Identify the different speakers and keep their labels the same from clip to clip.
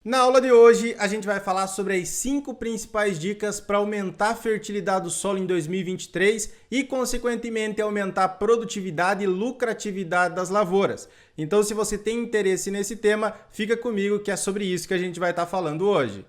Speaker 1: Na aula de hoje, a gente vai falar sobre as 5 principais dicas para aumentar a fertilidade do solo em 2023 e, consequentemente, aumentar a produtividade e lucratividade das lavouras. Então, se você tem interesse nesse tema, fica comigo que é sobre isso que a gente vai estar falando hoje.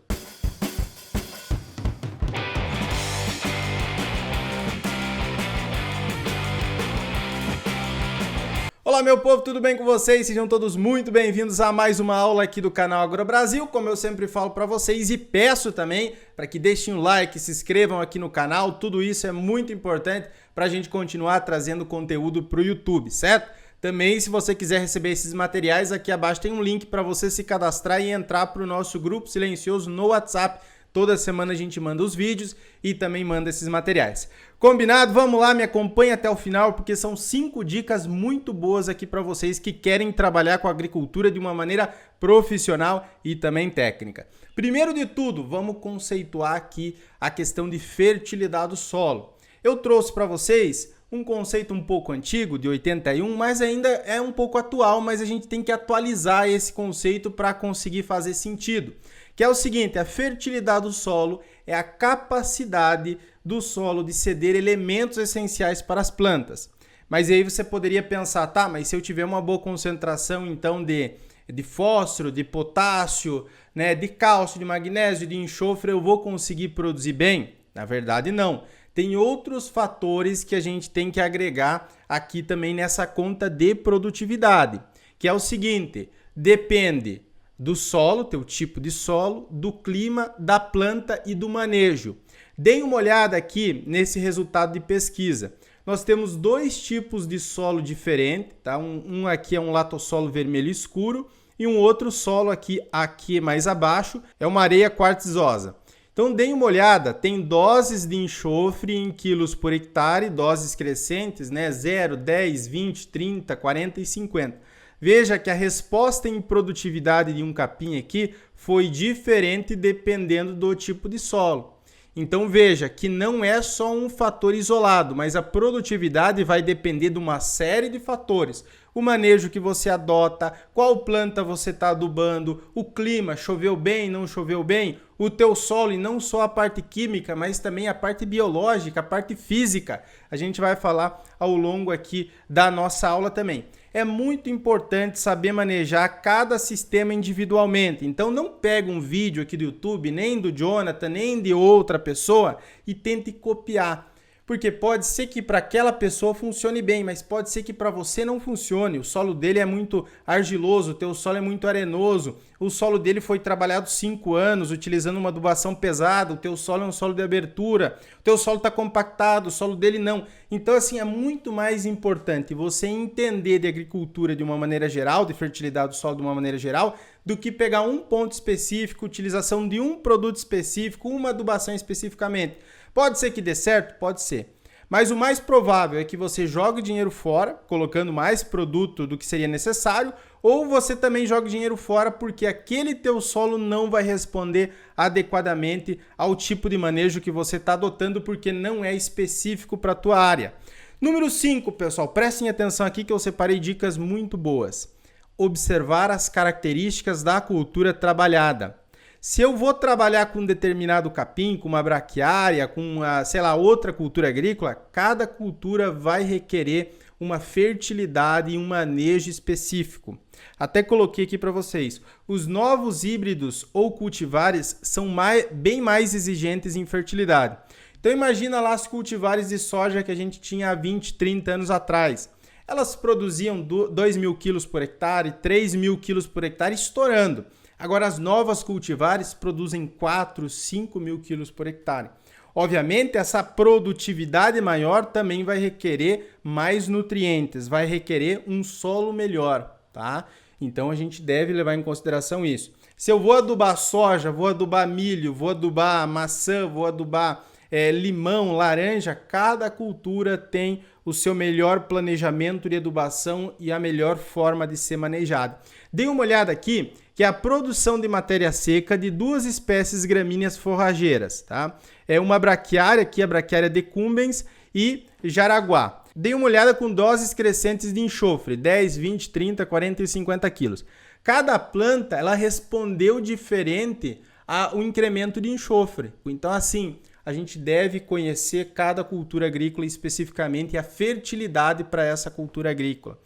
Speaker 1: Olá meu povo, tudo bem com vocês? Sejam todos muito bem-vindos a mais uma aula aqui do canal AgroBrasil, como eu sempre falo para vocês e peço também para que deixem um like, se inscrevam aqui no canal, tudo isso é muito importante para a gente continuar trazendo conteúdo para o YouTube, certo? Também, se você quiser receber esses materiais, aqui abaixo tem um link para você se cadastrar e entrar para o nosso grupo silencioso no WhatsApp. Toda semana a gente manda os vídeos e também manda esses materiais. Combinado? Vamos lá, me acompanhe até o final, porque são 5 dicas muito boas aqui para vocês que querem trabalhar com a agricultura de uma maneira profissional e também técnica. Primeiro de tudo, vamos conceituar aqui a questão de fertilidade do solo. Eu trouxe para vocês um conceito um pouco antigo, de 81, mas ainda é um pouco atual, mas a gente tem que atualizar esse conceito para conseguir fazer sentido. Que é o seguinte, a fertilidade do solo é a capacidade do solo de ceder elementos essenciais para as plantas. Mas aí você poderia pensar, tá, mas se eu tiver uma boa concentração então de fósforo, de potássio, né, de cálcio, de magnésio, de enxofre, eu vou conseguir produzir bem? Na verdade, não. Tem outros fatores que a gente tem que agregar aqui também nessa conta de produtividade, que é o seguinte, depende do solo, teu tipo de solo, do clima, da planta e do manejo. Deem uma olhada aqui nesse resultado de pesquisa. Nós temos 2 tipos de solo diferentes, tá? Um aqui é um latossolo vermelho escuro e um outro solo aqui mais abaixo é uma areia quartzosa. Então deem uma olhada, tem doses de enxofre em quilos por hectare, doses crescentes, né? 0, 10, 20, 30, 40 e 50. Veja que a resposta em produtividade de um capim aqui foi diferente dependendo do tipo de solo. Então veja que não é só um fator isolado, mas a produtividade vai depender de uma série de fatores. O manejo que você adota, qual planta você está adubando, o clima, choveu bem, não choveu bem, o teu solo e não só a parte química, mas também a parte biológica, a parte física. A gente vai falar ao longo aqui da nossa aula também. É muito importante saber manejar cada sistema individualmente. Então não pega um vídeo aqui do YouTube, nem do Jonathan, nem de outra pessoa e tente copiar. Porque pode ser que para aquela pessoa funcione bem, mas pode ser que para você não funcione. O solo dele é muito argiloso, o teu solo é muito arenoso, o solo dele foi trabalhado 5 anos utilizando uma adubação pesada, o teu solo é um solo de abertura, o teu solo está compactado, o solo dele não. Então, assim, é muito mais importante você entender de agricultura de uma maneira geral, de fertilidade do solo de uma maneira geral, do que pegar um ponto específico, utilização de um produto específico, uma adubação especificamente. Pode ser que dê certo? Pode ser. Mas o mais provável é que você jogue dinheiro fora, colocando mais produto do que seria necessário, ou você também jogue dinheiro fora porque aquele teu solo não vai responder adequadamente ao tipo de manejo que você está adotando porque não é específico para a tua área. Número 5, pessoal, prestem atenção aqui que eu separei dicas muito boas. Observar as características da cultura trabalhada. Se eu vou trabalhar com um determinado capim, com uma braquiária, com uma, outra cultura agrícola, cada cultura vai requerer uma fertilidade e um manejo específico. Até coloquei aqui para vocês, os novos híbridos ou cultivares são bem mais exigentes em fertilidade. Então imagina lá as cultivares de soja que a gente tinha há 20, 30 anos atrás. Elas produziam 2.000 quilos por hectare, 3.000 quilos por hectare estourando. Agora, as novas cultivares produzem 4, 5 mil quilos por hectare. Obviamente, essa produtividade maior também vai requerer mais nutrientes, vai requerer um solo melhor, tá? Então, a gente deve levar em consideração isso. Se eu vou adubar soja, vou adubar milho, vou adubar maçã, vou adubar limão, laranja, cada cultura tem o seu melhor planejamento de adubação e a melhor forma de ser manejada. Dê uma olhada aqui, que é a produção de matéria seca de 2 espécies gramíneas forrageiras, tá? É uma braquiária, aqui a braquiária decumbens e jaraguá. Dê uma olhada com doses crescentes de enxofre, 10, 20, 30, 40 e 50 quilos. Cada planta, ela respondeu diferente ao incremento de enxofre. Então, assim, a gente deve conhecer cada cultura agrícola especificamente e a fertilidade para essa cultura agrícola,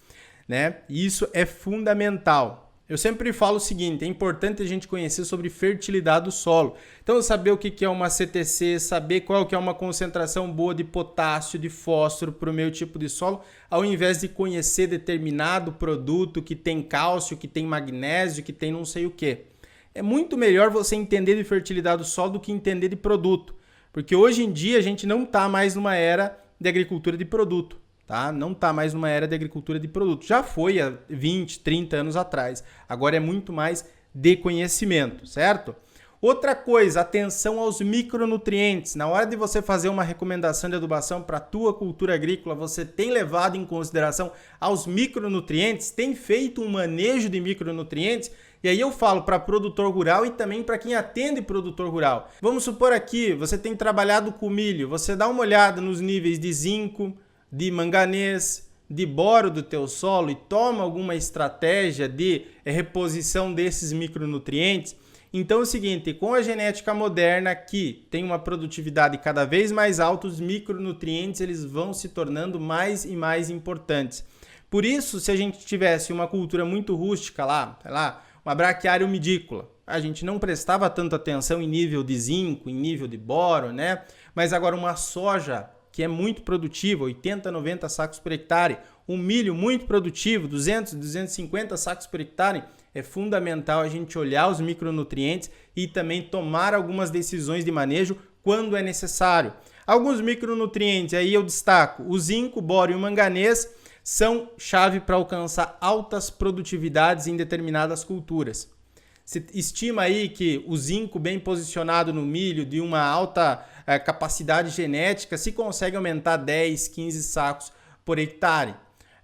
Speaker 1: né? Isso é fundamental. Eu sempre falo o seguinte, é importante a gente conhecer sobre fertilidade do solo. Então, saber o que é uma CTC, saber qual que é uma concentração boa de potássio, de fósforo para o meu tipo de solo, ao invés de conhecer determinado produto que tem cálcio, que tem magnésio, que tem não sei o que. É muito melhor você entender de fertilidade do solo do que entender de produto. Porque hoje em dia a gente não está mais numa era de agricultura de produto. Tá? Não está mais numa era de agricultura de produto. Já foi há 20, 30 anos atrás. Agora é muito mais de conhecimento, certo? Outra coisa, atenção aos micronutrientes. Na hora de você fazer uma recomendação de adubação para a tua cultura agrícola, você tem levado em consideração aos micronutrientes, tem feito um manejo de micronutrientes. E aí eu falo para produtor rural e também para quem atende produtor rural. Vamos supor aqui, você tem trabalhado com milho, você dá uma olhada nos níveis de zinco, de manganês, de boro do teu solo e toma alguma estratégia de reposição desses micronutrientes. Então é o seguinte, com a genética moderna que tem uma produtividade cada vez mais alta, os micronutrientes eles vão se tornando mais e mais importantes. Por isso, se a gente tivesse uma cultura muito rústica lá, sei lá, uma braquiária umidícola, a gente não prestava tanta atenção em nível de zinco, em nível de boro, né? Mas agora uma soja que é muito produtivo, 80, 90 sacos por hectare, um milho muito produtivo, 200, 250 sacos por hectare, é fundamental a gente olhar os micronutrientes e também tomar algumas decisões de manejo quando é necessário. Alguns micronutrientes, aí eu destaco, o zinco, o boro e o manganês são chave para alcançar altas produtividades em determinadas culturas. Se estima aí que o zinco bem posicionado no milho de uma alta capacidade genética se consegue aumentar 10, 15 sacos por hectare.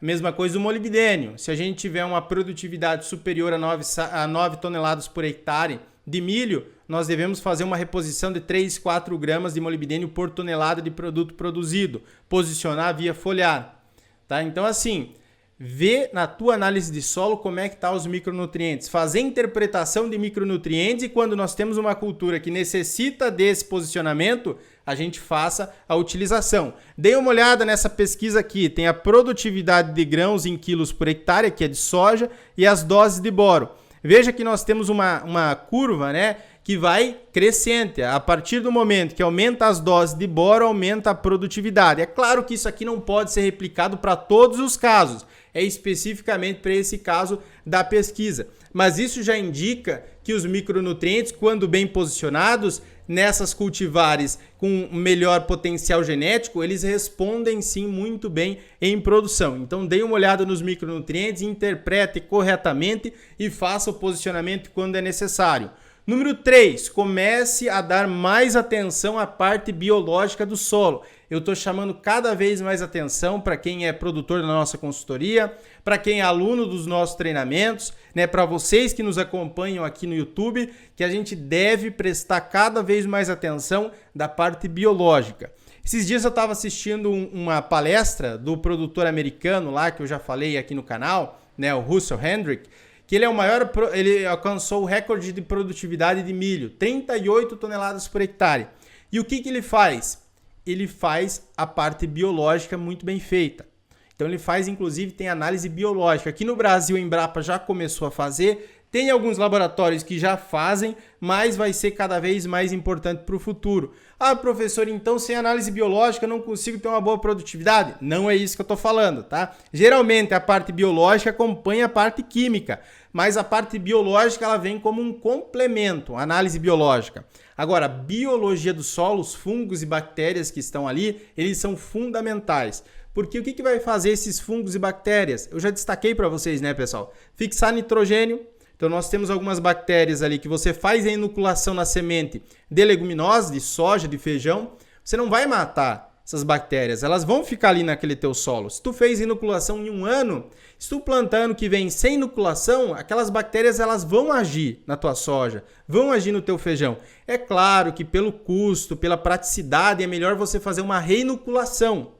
Speaker 1: Mesma coisa o molibdênio. Se a gente tiver uma produtividade superior a 9 toneladas por hectare de milho, nós devemos fazer uma reposição de 3, 4 gramas de molibdênio por tonelada de produto produzido. Posicionar via foliar. Tá? Então, assim, vê na tua análise de solo como é que estão os micronutrientes. Fazer interpretação de micronutrientes e quando nós temos uma cultura que necessita desse posicionamento, a gente faça a utilização. Dê uma olhada nessa pesquisa aqui. Tem a produtividade de grãos em quilos por hectare, que é de soja, e as doses de boro. Veja que nós temos uma curva, né, que vai crescente. A partir do momento que aumenta as doses de boro, aumenta a produtividade. É claro que isso aqui não pode ser replicado para todos os casos. É especificamente para esse caso da pesquisa. Mas isso já indica que os micronutrientes, quando bem posicionados nessas cultivares com melhor potencial genético, eles respondem sim muito bem em produção. Então dê uma olhada nos micronutrientes, interprete corretamente e faça o posicionamento quando é necessário. Número 3, comece a dar mais atenção à parte biológica do solo. Eu estou chamando cada vez mais atenção para quem é produtor da nossa consultoria, para quem é aluno dos nossos treinamentos, né, para vocês que nos acompanham aqui no YouTube, que a gente deve prestar cada vez mais atenção da parte biológica. Esses dias eu estava assistindo uma palestra do produtor americano lá, que eu já falei aqui no canal, né, o Russell Hendrick, que ele alcançou o recorde de produtividade de milho, 38 toneladas por hectare. E o que ele faz? Ele faz a parte biológica muito bem feita. Então ele faz, inclusive, tem análise biológica. Aqui no Brasil, a Embrapa já começou a fazer, tem alguns laboratórios que já fazem, mas vai ser cada vez mais importante para o futuro. Ah, professor, então sem análise biológica eu não consigo ter uma boa produtividade? Não é isso que eu estou falando, tá? Geralmente a parte biológica acompanha a parte química, mas a parte biológica ela vem como um complemento, análise biológica. Agora, a biologia do solo, os fungos e bactérias que estão ali, eles são fundamentais. Porque o que vai fazer esses fungos e bactérias? Eu já destaquei para vocês, né, pessoal? Fixar nitrogênio. Então, nós temos algumas bactérias ali que você faz a inoculação na semente de leguminosas, de soja, de feijão. Você não vai matar essas bactérias, elas vão ficar ali naquele teu solo. Se tu fez inoculação em um ano, se tu plantar ano que vem sem inoculação, aquelas bactérias elas vão agir na tua soja, vão agir no teu feijão. É claro que pelo custo, pela praticidade, é melhor você fazer uma reinoculação,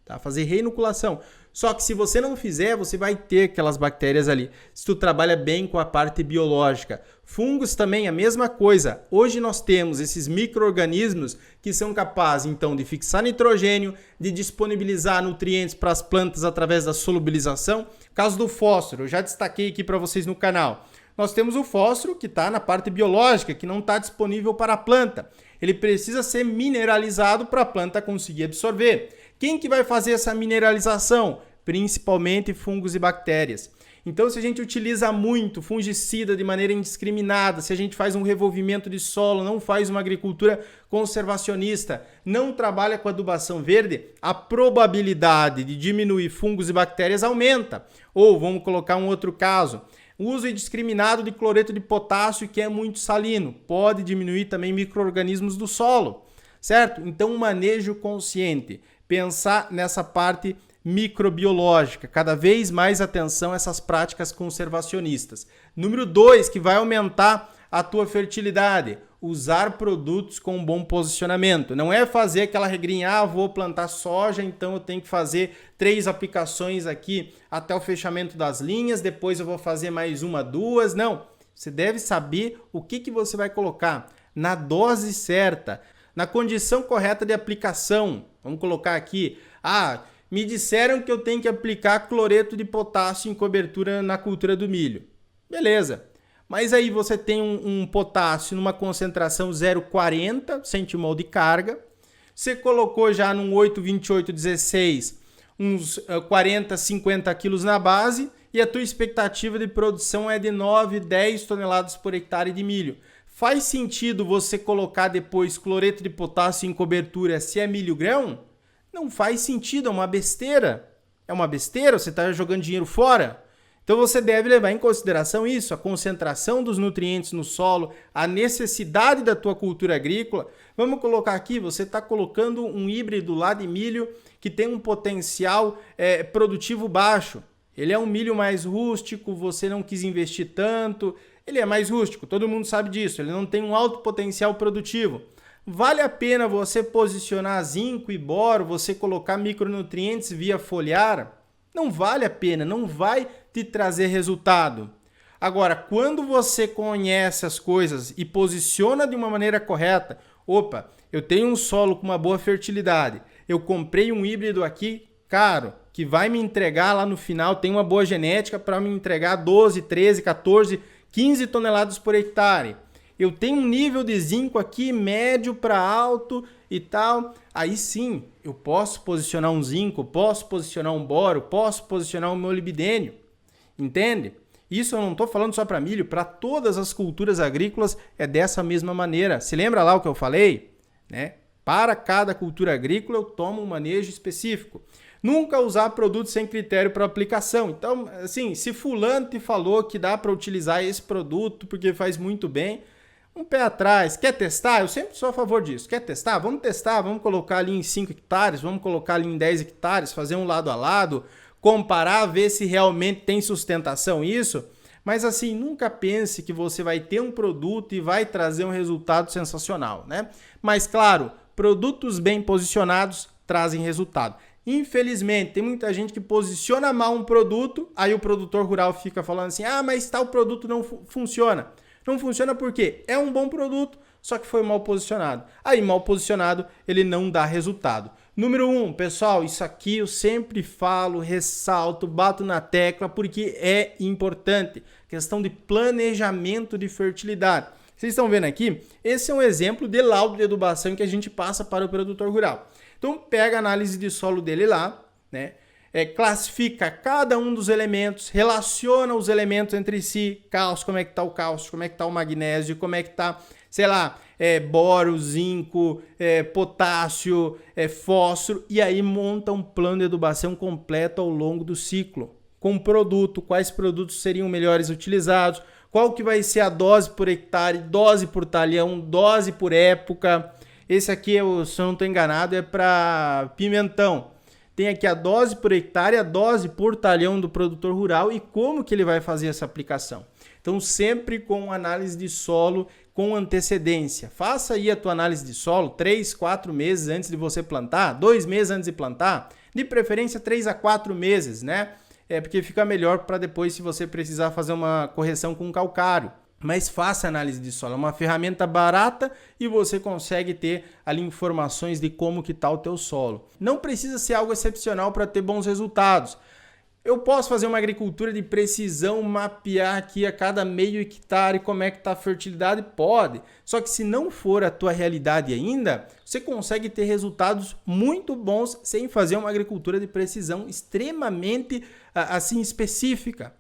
Speaker 1: tá? Fazer reinoculação. Só que se você não fizer, você vai ter aquelas bactérias ali. Se tu trabalha bem com a parte biológica. Fungos também, a mesma coisa. Hoje nós temos esses micro-organismos que são capazes, então, de fixar nitrogênio, de disponibilizar nutrientes para as plantas através da solubilização. Caso do fósforo, eu já destaquei aqui para vocês no canal. Nós temos o fósforo que está na parte biológica, que não está disponível para a planta. Ele precisa ser mineralizado para a planta conseguir absorver. Quem que vai fazer essa mineralização? Principalmente fungos e bactérias. Então, se a gente utiliza muito fungicida de maneira indiscriminada, se a gente faz um revolvimento de solo, não faz uma agricultura conservacionista, não trabalha com adubação verde, a probabilidade de diminuir fungos e bactérias aumenta. Ou, vamos colocar um outro caso, o uso indiscriminado de cloreto de potássio, que é muito salino, pode diminuir também micro-organismos do solo, certo? Então, um manejo consciente, pensar nessa parte microbiológica, cada vez mais atenção a essas práticas conservacionistas. Número 2, que vai aumentar a tua fertilidade, usar produtos com bom posicionamento. Não é fazer aquela regrinha, vou plantar soja, então eu tenho que fazer 3 aplicações aqui até o fechamento das linhas, depois eu vou fazer mais 1, 2. Não, você deve saber o que você vai colocar na dose certa, na condição correta de aplicação. Vamos colocar aqui, me disseram que eu tenho que aplicar cloreto de potássio em cobertura na cultura do milho. Beleza. Mas aí você tem um potássio numa concentração 0,40 centimol de carga. Você colocou já num 8,28,16 uns 40, 50 quilos na base e a tua expectativa de produção é de 9, 10 toneladas por hectare de milho. Faz sentido você colocar depois cloreto de potássio em cobertura se é milho grão? Não faz sentido, é uma besteira. É uma besteira, você está jogando dinheiro fora. Então você deve levar em consideração isso, a concentração dos nutrientes no solo, a necessidade da tua cultura agrícola. Vamos colocar aqui, você está colocando um híbrido lá de milho que tem um potencial produtivo baixo. Ele é um milho mais rústico, você não quis investir tanto, ele é mais rústico, todo mundo sabe disso, ele não tem um alto potencial produtivo. Vale a pena você posicionar zinco e boro, você colocar micronutrientes via foliar? Não vale a pena, não vai te trazer resultado. Agora, quando você conhece as coisas e posiciona de uma maneira correta, eu tenho um solo com uma boa fertilidade, eu comprei um híbrido aqui caro, que vai me entregar lá no final, tem uma boa genética para me entregar 12, 13, 14, 15 toneladas por hectare. Eu tenho um nível de zinco aqui médio para alto e tal. Aí sim, eu posso posicionar um zinco, posso posicionar um boro, posso posicionar um molibdênio. Entende? Isso eu não estou falando só para milho, para todas as culturas agrícolas é dessa mesma maneira. Se lembra lá o que eu falei? Né? Para cada cultura agrícola eu tomo um manejo específico. Nunca usar produtos sem critério para aplicação. Então, assim, se fulano te falou que dá para utilizar esse produto porque faz muito bem, um pé atrás. Quer testar? Eu sempre sou a favor disso. Quer testar? Vamos colocar ali em 5 hectares, vamos colocar ali em 10 hectares, fazer um lado a lado, comparar, ver se realmente tem sustentação isso. Mas assim, nunca pense que você vai ter um produto e vai trazer um resultado sensacional, né? Mas claro, produtos bem posicionados trazem resultado. Infelizmente, tem muita gente que posiciona mal um produto, aí o produtor rural fica falando assim, mas tal produto não funciona. Não funciona porque é um bom produto, só que foi mal posicionado. Aí, mal posicionado, ele não dá resultado. Número 1, pessoal, isso aqui eu sempre falo, ressalto, bato na tecla, porque é importante. Questão de planejamento de fertilidade. Vocês estão vendo aqui? Esse é um exemplo de laudo de adubação que a gente passa para o produtor rural. Então, pega a análise de solo dele lá, né? Classifica cada um dos elementos, relaciona os elementos entre si, cálcio, como é que está o cálcio, como é que está o magnésio, como é que está, sei lá, boro, zinco, potássio, fósforo, e aí monta um plano de adubação completo ao longo do ciclo, com produto, quais produtos seriam melhores utilizados, qual que vai ser a dose por hectare, dose por talhão, dose por época. Esse aqui, se eu não estou enganado, é para pimentão. Tem aqui a dose por hectare, a dose por talhão do produtor rural e como que ele vai fazer essa aplicação. Então, sempre com análise de solo com antecedência. Faça aí a tua análise de solo 3, 4 meses antes de você plantar, 2 meses antes de plantar. De preferência 3 a 4 meses, né? Porque fica melhor para depois se você precisar fazer uma correção com calcário. Mas faça análise de solo, é uma ferramenta barata e você consegue ter ali informações de como que está o teu solo. Não precisa ser algo excepcional para ter bons resultados. Eu posso fazer uma agricultura de precisão, mapear aqui a cada meio hectare como é que está a fertilidade? Pode. Só que se não for a tua realidade ainda, você consegue ter resultados muito bons sem fazer uma agricultura de precisão extremamente assim específica.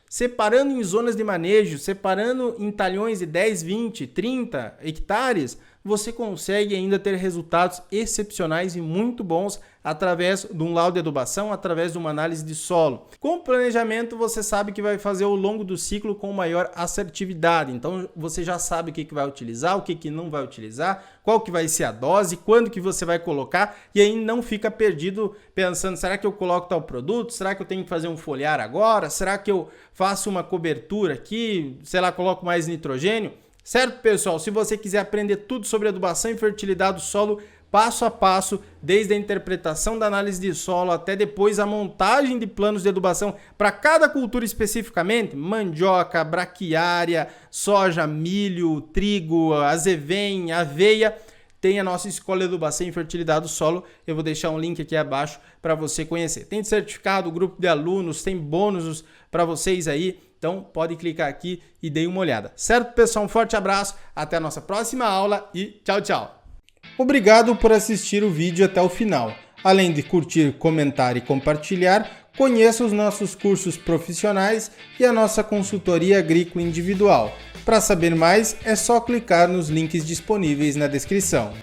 Speaker 1: Separando em zonas de manejo, separando em talhões de 10, 20, 30 hectares, você consegue ainda ter resultados excepcionais e muito bons através de um laudo de adubação, através de uma análise de solo. Com o planejamento, você sabe que vai fazer ao longo do ciclo com maior assertividade. Então, você já sabe o que vai utilizar, o que não vai utilizar, qual que vai ser a dose, quando que você vai colocar, e aí não fica perdido pensando, será que eu coloco tal produto? Será que eu tenho que fazer um foliar agora? Será que eu faço uma cobertura aqui? Sei lá, coloco mais nitrogênio? Certo, pessoal? Se você quiser aprender tudo sobre adubação e fertilidade do solo, passo a passo, desde a interpretação da análise de solo até depois a montagem de planos de adubação para cada cultura especificamente, mandioca, braquiária, soja, milho, trigo, azevém, aveia, tem a nossa escola de adubação e fertilidade do solo. Eu vou deixar um link aqui abaixo para você conhecer. Tem certificado, grupo de alunos, tem bônus para vocês aí. Então pode clicar aqui e dê uma olhada. Certo, pessoal? Um forte abraço, até a nossa próxima aula e tchau, tchau! Obrigado por assistir o vídeo até o final. Além de curtir, comentar e compartilhar, conheça os nossos cursos profissionais e a nossa consultoria agrícola individual. Para saber mais, é só clicar nos links disponíveis na descrição.